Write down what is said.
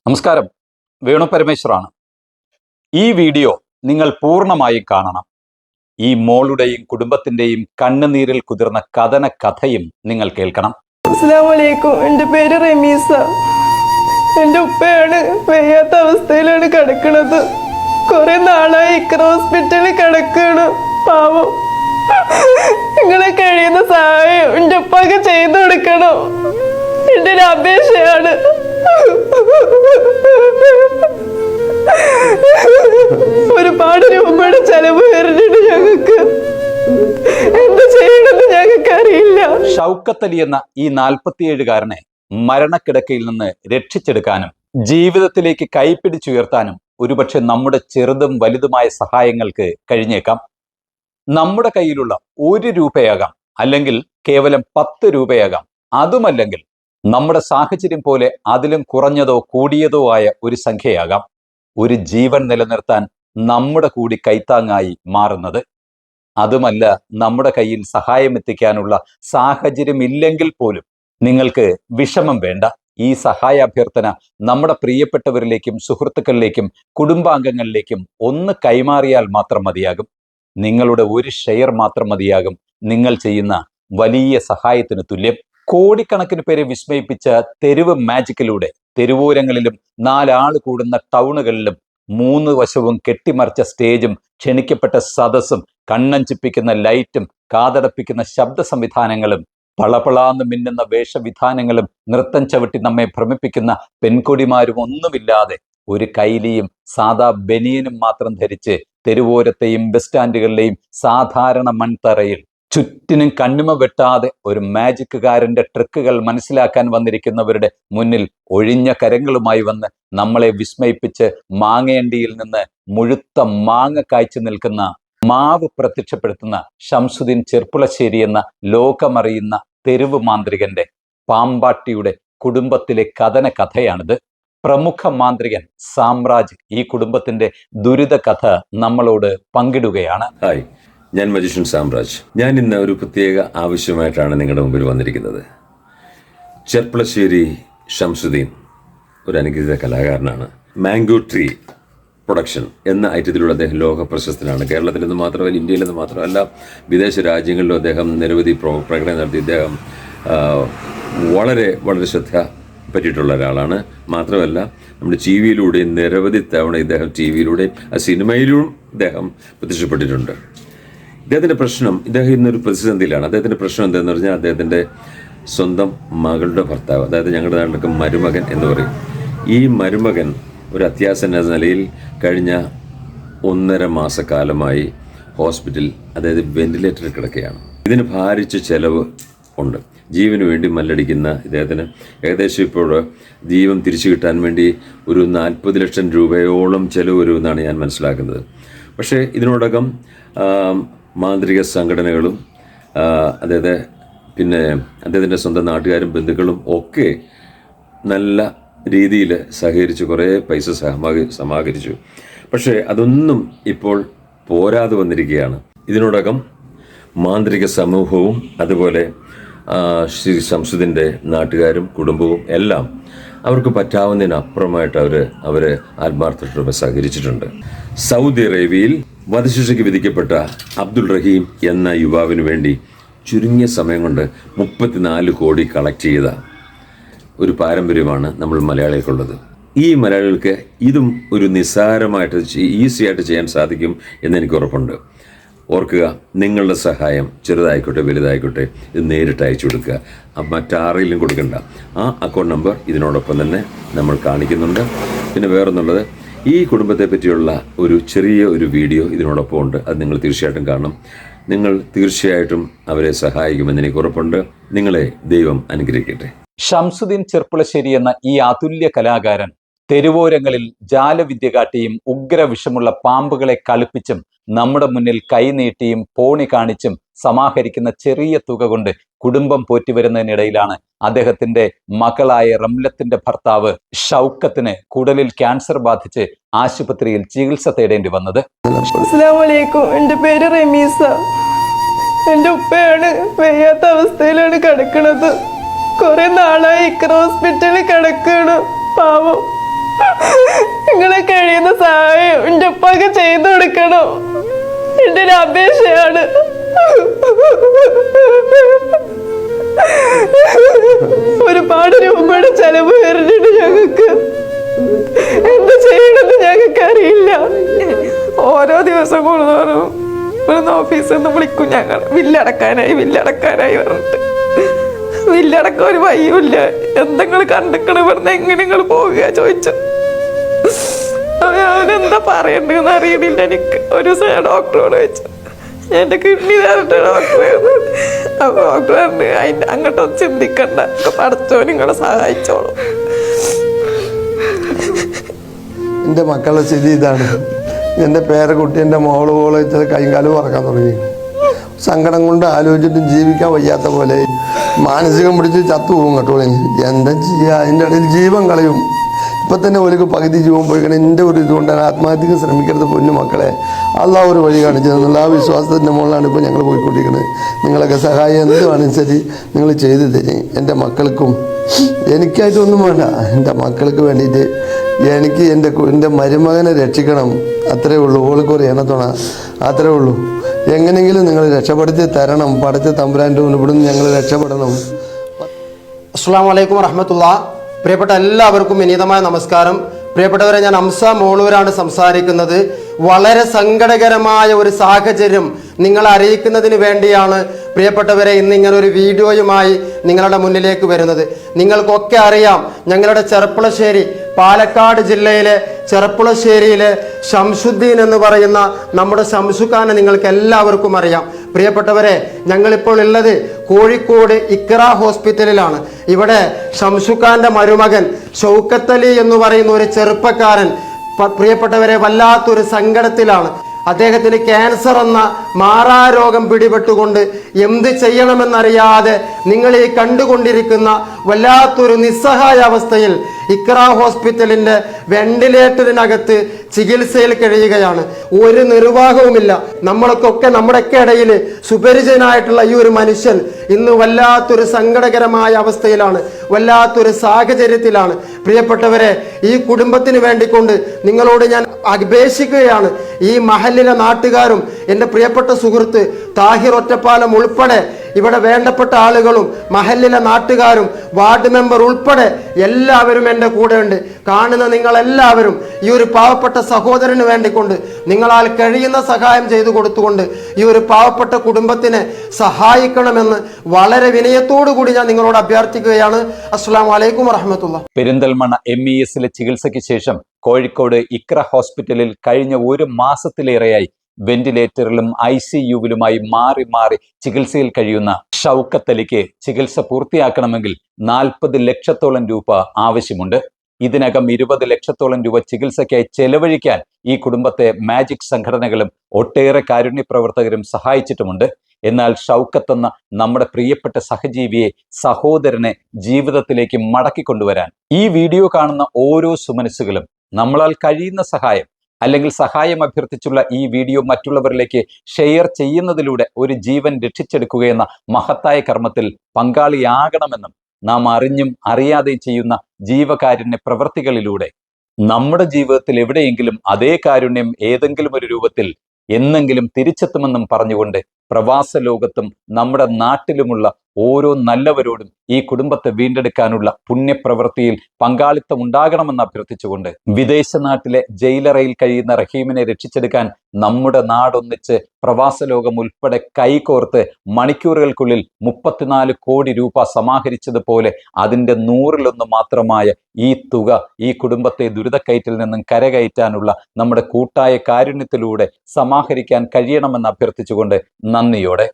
നമസ്കാരം, വേണു പരമേശ്വറാണ്. ഈ വീഡിയോ നിങ്ങൾ പൂർണ്ണമായും കാണണം. ഈ മോളുടെയും കുടുംബത്തിന്റെയും കണ്ണുനീരിൽ കുതിർന്ന കഥയും നിങ്ങൾ കേൾക്കണം. അസ്സലാമു അലൈക്കും. എൻ്റെ പേര് റമീസ. എൻ്റെ ഉപ്പയാണ് വയ്യാത്ത അവസ്ഥയിലാണ് കിടക്കുന്നത്. കുറെ നാളായി ഇക്ര ഹോസ്പിറ്റലിൽ കിടക്കുകയാണ്. പാവം, നിങ്ങളെ കഴിയുന്ന സഹായം എൻ്റെ ഉപ്പാക്ക് ചെയ്തു കൊടുക്കണം. എൻ്റെ ഒരു അപേക്ഷയാണ്. ഒരുപാട് രൂപയുടെ ചെലവ് വരുന്നുണ്ട്. ഞങ്ങൾക്ക് എന്ത് ചെയ്യണമെന്ന് ഞങ്ങൾക്ക് അറിയില്ല. ഷൗക്കത്ത് അലി എന്ന ഈ 47-കാരനെ മരണക്കിടക്കയിൽ നിന്ന് രക്ഷിച്ചെടുക്കാനും ജീവിതത്തിലേക്ക് കൈപ്പിടിച്ചുയർത്താനും ഒരുപക്ഷെ നമ്മുടെ ചെറുതും വലുതുമായ സഹായങ്ങൾക്ക് കഴിഞ്ഞേക്കാം. നമ്മുടെ കയ്യിലുള്ള 1 രൂപയാകാം, അല്ലെങ്കിൽ കേവലം 10 രൂപയാകാം. അതുമല്ലെങ്കിൽ നമ്മുടെ സാഹചര്യം പോലെ അതിലും കുറഞ്ഞതോ കൂടിയതോ ആയ ഒരു സംഖ്യയാകാം ഒരു ജീവൻ നിലനിർത്താൻ നമ്മുടെ കൂടി കൈത്താങ്ങായി മാറുന്നത്. അതുമല്ല, നമ്മുടെ കയ്യിൽ സഹായം എത്തിക്കാനുള്ള സാഹചര്യം ഇല്ലെങ്കിൽ പോലും നിങ്ങൾക്ക് വിഷമം വേണ്ട. ഈ സഹായാഭ്യർത്ഥന നമ്മുടെ പ്രിയപ്പെട്ടവരിലേക്കും സുഹൃത്തുക്കളിലേക്കും കുടുംബാംഗങ്ങളിലേക്കും ഒന്ന് കൈമാറിയാൽ മാത്രം മതിയാകും. നിങ്ങളുടെ ഒരു ഷെയർ മാത്രം മതിയാകും നിങ്ങൾ ചെയ്യുന്ന വലിയ സഹായത്തിന് തുല്യം. കോടിക്കണക്കിന് പേരെ വിസ്മയിപ്പിച്ച തെരുവ് മാജിക്കിലൂടെ തെരുവോരങ്ങളിലും 4 ആൾ കൂടുന്ന ടൗണുകളിലും 3 വശവും കെട്ടിമറിച്ച സ്റ്റേജും ക്ഷണിക്കപ്പെട്ട സദസ്സും കണ്ണഞ്ചിപ്പിക്കുന്ന ലൈറ്റും കാതടപ്പിക്കുന്ന ശബ്ദ സംവിധാനങ്ങളും പളപളാന്ന് മിന്നുന്ന വേഷവിധാനങ്ങളും നൃത്തം ചവിട്ടി നമ്മെ ഭ്രമിപ്പിക്കുന്ന പെൺകൊടിമാരും ഒന്നുമില്ലാതെ ഒരു കൈലിയും സാദാ ബനിയനും മാത്രം ധരിച്ച് തെരുവോരത്തെയും ബസ് സ്റ്റാൻഡുകളിലെയും സാധാരണ മൺതറയിൽ ചുറ്റിനും കണ്ണിമ വെട്ടാതെ ഒരു മാജിക്കുകാരന്റെ ട്രിക്കുകൾ മനസ്സിലാക്കാൻ വന്നിരിക്കുന്നവരുടെ മുന്നിൽ ഒഴിഞ്ഞ കരങ്ങളുമായി വന്ന് നമ്മളെ വിസ്മയിപ്പിച്ച് മാങ്ങയണ്ടിയിൽ നിന്ന് മുഴുത്ത മാങ്ങ കായ്ച്ചു നിൽക്കുന്ന മാവ് പ്രത്യക്ഷപ്പെടുത്തുന്ന ഷംസുദ്ദീൻ ചെർപ്പുളശ്ശേരി എന്ന ലോകമറിയുന്ന തെരുവ് മാന്ത്രികന്റെ പാമ്പാട്ടിയുടെ കുടുംബത്തിലെ കഥയാണിത്. പ്രമുഖ മാന്ത്രികൻ സാമ്രാജ് ഈ കുടുംബത്തിന്റെ ദുരിത കഥ നമ്മളോട് പങ്കിടുകയാണ്. ഹായ്, ഞാൻ മജീഷ്യൻ സാമ്രാജ്. ഞാൻ ഇന്ന് ഒരു പ്രത്യേക ആവശ്യമായിട്ടാണ് നിങ്ങളുടെ മുമ്പിൽ വന്നിരിക്കുന്നത്. ചെർപ്പുളശ്ശേരി ഷംസുദ്ദീൻ ഒരു അനുഗ്രഹീത കലാകാരനാണ്. മാംഗോ ട്രീ പ്രൊഡക്ഷൻ എന്ന ഐറ്റത്തിലൂടെ അദ്ദേഹം ലോക പ്രശസ്തനാണ്. കേരളത്തിൽ നിന്ന് മാത്രമല്ല, ഇന്ത്യയിൽ നിന്ന് മാത്രമല്ല, വിദേശ രാജ്യങ്ങളിലും അദ്ദേഹം നിരവധി പ്രകടനം നടത്തി. ഇദ്ദേഹം വളരെ വളരെ ശ്രദ്ധ പറ്റിയിട്ടുള്ള ഒരാളാണ്. മാത്രമല്ല, നമ്മുടെ ടി വിയിലൂടെയും നിരവധി തവണ ഇദ്ദേഹം ടി വിയിലൂടെയും സിനിമയിലും ഇദ്ദേഹം പ്രത്യക്ഷപ്പെട്ടിട്ടുണ്ട്. ഇദ്ദേഹത്തിൻ്റെ പ്രശ്നം, ഇദ്ദേഹം ഇന്നൊരു പ്രതിസന്ധിയിലാണ്. അദ്ദേഹത്തിൻ്റെ പ്രശ്നം എന്താണെന്ന് പറഞ്ഞാൽ, അദ്ദേഹത്തിൻ്റെ സ്വന്തം മകളുടെ ഭർത്താവ്, അതായത് ഞങ്ങളുടെ നാട്ടിലൊക്കെ മരുമകൻ എന്ന് പറയും, ഈ മരുമകൻ ഒരു അത്യാസന്ന നിലയിൽ കഴിഞ്ഞ 1.5 മാസക്കാലമായി ഹോസ്പിറ്റലിൽ, അതായത് വെന്റിലേറ്ററിൽ കിടക്കുകയാണ്. ഇതിന് ഭാരിച്ച ചെലവ് ഉണ്ട്. ജീവന് വേണ്ടി മല്ലടിക്കുന്ന ഇദ്ദേഹത്തിന് ഏകദേശം ഇപ്പോൾ ജീവൻ തിരിച്ചു കിട്ടാൻ വേണ്ടി ഒരു 40 ലക്ഷം രൂപയോളം ചെലവ് വരുമെന്നാണ് ഞാൻ മനസ്സിലാക്കുന്നത്. പക്ഷേ ഇതിനോടകം മാന്ത്രിക സംഘടനകളും അതായത് പിന്നെ അദ്ദേഹത്തിൻ്റെ സ്വന്തം നാട്ടുകാരും ബന്ധുക്കളും ഒക്കെ നല്ല രീതിയിൽ സഹകരിച്ച് കുറേ പൈസ സമാഹരിച്ചു. പക്ഷേ അതൊന്നും ഇപ്പോൾ പോരാതെ വന്നിരിക്കുകയാണ്. ഇതിനോടകം മാന്ത്രിക സമൂഹവും അതുപോലെ ശ്രീ ഷംസുദ്ദീൻ്റെ നാട്ടുകാരും കുടുംബവും എല്ലാം അവർക്ക് പറ്റാവുന്നതിനപ്പുറമായിട്ട് അവർ ആത്മാർത്ഥത്തോടെ സഹകരിച്ചിട്ടുണ്ട്. സൗദി അറേബ്യയിൽ വധശിക്ഷയ്ക്ക് വിധിക്കപ്പെട്ട അബ്ദുൾ റഹീം എന്ന യുവാവിന് വേണ്ടി ചുരുങ്ങിയ സമയം കൊണ്ട് 34 കോടി കളക്ട് ചെയ്ത ഒരു പാരമ്പര്യമാണ് നമ്മൾ മലയാളികൾക്കുള്ളത്. ഈ മലയാളികൾക്ക് ഇതും ഒരു നിസ്സാരമായിട്ട് ഈസിയായിട്ട് ചെയ്യാൻ സാധിക്കും എന്നെനിക്ക് ഉറപ്പുണ്ട്. ഓർക്കുക, നിങ്ങളുടെ സഹായം ചെറുതായിക്കോട്ടെ വലുതായിക്കോട്ടെ ഇത് നേരിട്ട് അയച്ചു കൊടുക്കുക. മറ്റാരെങ്കിലും കൊടുക്കണ്ട. ആ അക്കൗണ്ട് നമ്പർ ഇതിനോടൊപ്പം തന്നെ നമ്മൾ കാണിക്കുന്നുണ്ട്. പിന്നെ വേറൊന്നുള്ളത്, ഈ കുടുംബത്തെ പറ്റിയുള്ള ഒരു ചെറിയ വീഡിയോ ഇതിനോടൊപ്പം ഉണ്ട്. അത് നിങ്ങൾ തീർച്ചയായിട്ടും കാണണം. നിങ്ങൾ തീർച്ചയായിട്ടും അവരെ സഹായിക്കുമെന്ന് എനിക്ക് ഉറപ്പുണ്ട്. നിങ്ങളെ ദൈവം അനുഗ്രഹിക്കട്ടെ. ഷംസുദ്ദീൻ ചെർപ്പുളശ്ശേരി എന്ന ഈ അതുല്യ കലാകാരൻ തെരുവോരങ്ങളിൽ ജാലവിദ്യ കാട്ടിയും ഉഗ്രവിഷമുള്ള പാമ്പുകളെ കളിപ്പിച്ചും നമ്മുടെ മുന്നിൽ കൈനീട്ടിയും പോണി കാണിച്ചും സമാഹരിക്കുന്ന ചെറിയ തുക കൊണ്ട് കുടുംബം പോറ്റിവരുന്നതിനിടയിലാണ് അദ്ദേഹത്തിന്റെ മകളായ റംലത്തിന്റെ ഭർത്താവ് ഷൗക്കത്തിന് കുടലിൽ ക്യാൻസർ ബാധിച്ച് ആശുപത്രിയിൽ ചികിത്സ തേടേണ്ടി വന്നത്. അസ്സലാമു അലൈക്കും. എൻ്റെ പേര് റമീസ. എൻ്റെ ഉപ്പയാണ് വയ്യാത്ത അവസ്ഥയിലാണ് കിടക്കുന്നത്. കുറെ നാളായി ഇക്ര ഹോസ്പിറ്റലിൽ കിടക്കുകയാണ്. പാവം, കഴിയുന്ന സഹായം എൻ്റെ ഉപ്പാക്ക് ചെയ്തു കൊടുക്കണം. എൻ്റെ ഒരു അപേക്ഷയാണ്. ഒരുപാട് രൂപയുടെ ചെലവ് വരുന്നുണ്ട് ഞങ്ങൾക്ക്. എന്ത് ചെയ്യണമെന്ന് ഞങ്ങൾക്ക് അറിയില്ല. ഓരോ ദിവസം കൂടുന്നോറും ഇവിടുന്ന് ഓഫീസിൽ നിന്ന് വിളിക്കും ഞങ്ങൾ ബില്ലടക്കാനായി പറഞ്ഞിട്ട്. ബില്ലടക്കാൻ ഒരു വഴിയുമില്ല. എന്തെങ്കിലും കണ്ടിക്കണം ഇവിടുന്ന് എങ്ങനെ നിങ്ങൾ പോവുക ചോദിച്ചു. അവനെന്താ പറയണ്ടെന്ന് അറിയണില്ല എനിക്ക്. ഒരു ഡോക്ടറോട് ചോദിച്ചു, എന്റെ കിഡ്നി തരട്ടെ ഡോക്ടറെ. അപ്പൊ ഡോക്ടർ പറഞ്ഞു അതിന്റെ അങ്ങോട്ടൊന്നും ചിന്തിക്കണ്ട, പഠിച്ചോ നിങ്ങളെ സഹായിച്ചോളൂ. എൻ്റെ മക്കളുടെ സ്ഥിതി ഇതാണ്. എൻ്റെ പേരക്കുട്ടി എൻ്റെ മോള് വെച്ചാൽ കൈകാലും പറക്കാൻ തുടങ്ങി. സങ്കടം കൊണ്ട് ആലോചിച്ചിട്ടും ജീവിക്കാൻ വയ്യാത്ത പോലെ മാനസികം പിടിച്ച് ചത്തുപോകും കേട്ടോ. എന്താ ചെയ്യുക, അതിൻ്റെ ഇടയിൽ ജീവൻ കളയും. ഇപ്പം തന്നെ ഒരു പകുതി ജീവൻ പോയിക്കണം. എൻ്റെ ഒരു ഇതുകൊണ്ടാണ് ആത്മഹത്യക്ക് ശ്രമിക്കരുത് പൊന്നു മക്കളെ. അള്ളാഹ് ഒരു വഴി കാണിച്ചു തന്നുള്ള ആ വിശ്വാസത്തിൻ്റെ മുകളിലാണ് ഇപ്പോൾ ഞങ്ങൾ പോയിക്കൊണ്ടിരിക്കുന്നത്. നിങ്ങളൊക്കെ സഹായം എന്തുവാണെന്ന് ശരി നിങ്ങൾ ചെയ്തു തരും. എൻ്റെ മക്കൾക്കും എനിക്കായിട്ടൊന്നും വേണ്ട, എൻ്റെ മക്കൾക്ക് വേണ്ടിയിട്ട് എനിക്ക് എൻ്റെ മരുമകനെ രക്ഷിക്കണം. അത്രേ ഉള്ളൂ. ഓൾക്ക് ഒരു എണ്ണത്തോണ അത്രേ ഉള്ളൂ. എങ്ങനെയെങ്കിലും നിങ്ങൾ രക്ഷപ്പെടുത്തി തരണം. പടച്ച തമ്പുരാൻ്റെ ഇവിടുന്ന് ഞങ്ങൾ രക്ഷപ്പെടണം. അസ്സലാമു അലൈക്കും വറഹ്മത്തുള്ളാഹി. പ്രിയപ്പെട്ട എല്ലാവർക്കും വിനീതമായ നമസ്കാരം. പ്രിയപ്പെട്ടവരെ, ഞാൻ അംസ മോളൂരാണ് സംസാരിക്കുന്നത്. വളരെ സങ്കടകരമായ ഒരു സാഹചര്യം നിങ്ങളെ അറിയിക്കുന്നതിന് വേണ്ടിയാണ് പ്രിയപ്പെട്ടവരെ ഇന്ന് ഇങ്ങനെ ഒരു വീഡിയോയുമായി നിങ്ങളുടെ മുന്നിലേക്ക് വരുന്നത്. നിങ്ങൾക്കൊക്കെ അറിയാം, ഞങ്ങളുടെ ചെർപ്പുളശ്ശേരി, പാലക്കാട് ജില്ലയിലെ ചെർപ്പുളശ്ശേരിയിലെ ഷംസുദ്ദീൻ എന്ന് പറയുന്ന നമ്മുടെ ഷംസുഖാനെ നിങ്ങൾക്ക് എല്ലാവർക്കും അറിയാം. പ്രിയപ്പെട്ടവരെ, ഞങ്ങളിപ്പോൾ ഉള്ളത് കോഴിക്കോട് ഇക്ര ഹോസ്പിറ്റലിലാണ്. ഇവിടെ ഷംസുഖാന്റെ മരുമകൻ ഷൗക്കത്തലി എന്ന് പറയുന്ന ഒരു ചെറുപ്പക്കാരൻ പ്രിയപ്പെട്ടവരെ വല്ലാത്തൊരു സങ്കടത്തിലാണ്. അദ്ദേഹത്തിന് ക്യാൻസർ എന്ന മാറാരോഗം പിടിപെട്ടുകൊണ്ട് എന്ത് ചെയ്യണമെന്നറിയാതെ നിങ്ങൾ ഈ കണ്ടുകൊണ്ടിരിക്കുന്ന വല്ലാത്തൊരു നിസ്സഹായ അവസ്ഥയിൽ ഇക്ര ഹോസ്പിറ്റലിന്റെ വെന്റിലേറ്ററിനകത്ത് ചികിത്സയിൽ കഴിയുകയാണ്. ഒരു നിർവാഹവുമില്ല. നമ്മൾക്കൊക്കെ നമ്മുടെയൊക്കെ ഇടയിൽ സുപരിചിതനായിട്ടുള്ള ഈ ഒരു മനുഷ്യൻ ഇന്ന് വല്ലാത്തൊരു സങ്കടകരമായ അവസ്ഥയിലാണ്, വല്ലാത്തൊരു സാഹചര്യത്തിലാണ്. പ്രിയപ്പെട്ടവരെ, ഈ കുടുംബത്തിന് വേണ്ടിക്കൊണ്ട് നിങ്ങളോട് ഞാൻ അപേക്ഷിക്കുകയാണ്. ഈ മഹല്ലിലെ നാട്ടുകാരും എൻ്റെ പ്രിയപ്പെട്ട സുഹൃത്ത് താഹിർ ഒറ്റപ്പാലം ഉൾപ്പെടെ ഇവിടെ വേണ്ടപ്പെട്ട ആളുകളും മഹല്ലിലെ നാട്ടുകാരും വാർഡ് മെമ്പർ ഉൾപ്പെടെ എല്ലാവരും എൻ്റെ കൂടെ ഉണ്ട്. കാണുന്ന നിങ്ങളെല്ലാവരും ഈ ഒരു പാവപ്പെട്ട സഹോദരന് വേണ്ടിക്കൊണ്ട് നിങ്ങളാൽ കഴിയുന്ന സഹായം ചെയ്തു കൊടുത്തുകൊണ്ട് ഈ ഒരു പാവപ്പെട്ട കുടുംബത്തിനെ സഹായിക്കണമെന്ന് വളരെ വിനയത്തോടു കൂടി ഞാൻ നിങ്ങളോട് അഭ്യർത്ഥിക്കുകയാണ്. അസ്സലാമു അലൈക്കും വറഹ്മത്തുള്ളാഹി. പെരിന്തൽമണ്ണ MESലെ ചികിത്സയ്ക്ക് ശേഷം കോഴിക്കോട് ഇക്ര ഹോസ്പിറ്റലിൽ കഴിഞ്ഞ ഒരു മാസത്തിലേറെയായി വെന്റിലേറ്ററിലും ICUവിലുമായി മാറി മാറി ചികിത്സയിൽ കഴിയുന്ന ഷൗക്കത്തലിക്ക് ചികിത്സ പൂർത്തിയാക്കണമെങ്കിൽ 40 ലക്ഷത്തോളം രൂപ ആവശ്യമുണ്ട്. ഇതിനകം 20 ലക്ഷത്തോളം രൂപ ചികിത്സയ്ക്കായി ചെലവഴിക്കാൻ ഈ കുടുംബത്തെ മാജിക് സംഘടനകളും ഒട്ടേറെ കാരുണ്യ പ്രവർത്തകരും സഹായിച്ചിട്ടുമുണ്ട്. എന്നാൽ ഷൗക്കത്ത് എന്ന നമ്മുടെ പ്രിയപ്പെട്ട സഹജീവിയെ, സഹോദരനെ ജീവിതത്തിലേക്ക് മടക്കിക്കൊണ്ടുവരാൻ ഈ വീഡിയോ കാണുന്ന ഓരോ സുമനസ്സുകളും നമ്മളാൽ കഴിയുന്ന സഹായം അല്ലെങ്കിൽ സഹായം അഭ്യർത്ഥിച്ചുള്ള ഈ വീഡിയോ മറ്റുള്ളവരിലേക്ക് ഷെയർ ചെയ്യുന്നതിലൂടെ ഒരു ജീവൻ രക്ഷിച്ചെടുക്കുകയെന്ന മഹത്തായ കർമ്മത്തിൽ പങ്കാളിയാകണമെന്നും നാം അറിഞ്ഞും അറിയാതെയും ചെയ്യുന്ന ജീവകാരുണ്യ പ്രവൃത്തികളിലൂടെ നമ്മുടെ ജീവിതത്തിൽ എവിടെയെങ്കിലും അതേ കാരുണ്യം ഏതെങ്കിലും ഒരു രൂപത്തിൽ എന്നെങ്കിലും തിരിച്ചെത്തുമെന്നും പറഞ്ഞുകൊണ്ട് പ്രവാസ ലോകത്തും നമ്മുടെ നാട്ടിലുമുള്ള ഓരോ നല്ലവരോടും ഈ കുടുംബത്തെ വീണ്ടെടുക്കാനുള്ള പുണ്യപ്രവൃത്തിയിൽ പങ്കാളിത്തം ഉണ്ടാകണമെന്ന് അഭ്യർത്ഥിച്ചുകൊണ്ട് വിദേശ നാട്ടിലെ ജയിലറയിൽ കഴിയുന്ന റഹീമിനെ രക്ഷിച്ചെടുക്കാൻ നമ്മുടെ നാടൊന്നിച്ച് പ്രവാസ ലോകം ഉൾപ്പെടെ കൈകോർത്ത് മണിക്കൂറുകൾക്കുള്ളിൽ 34 കോടി രൂപ സമാഹരിച്ചതുപോലെ അതിൻ്റെ 100-1 മാത്രമായ ഈ തുക ഈ കുടുംബത്തെ ദുരിതക്കയറ്റിൽ നിന്നും കരകയറ്റാനുള്ള നമ്മുടെ കൂട്ടായ കാരുണ്യത്തിലൂടെ സമാഹരിക്കാൻ കഴിയണമെന്ന് അഭ്യർത്ഥിച്ചുകൊണ്ട് നന്ദിയോടെ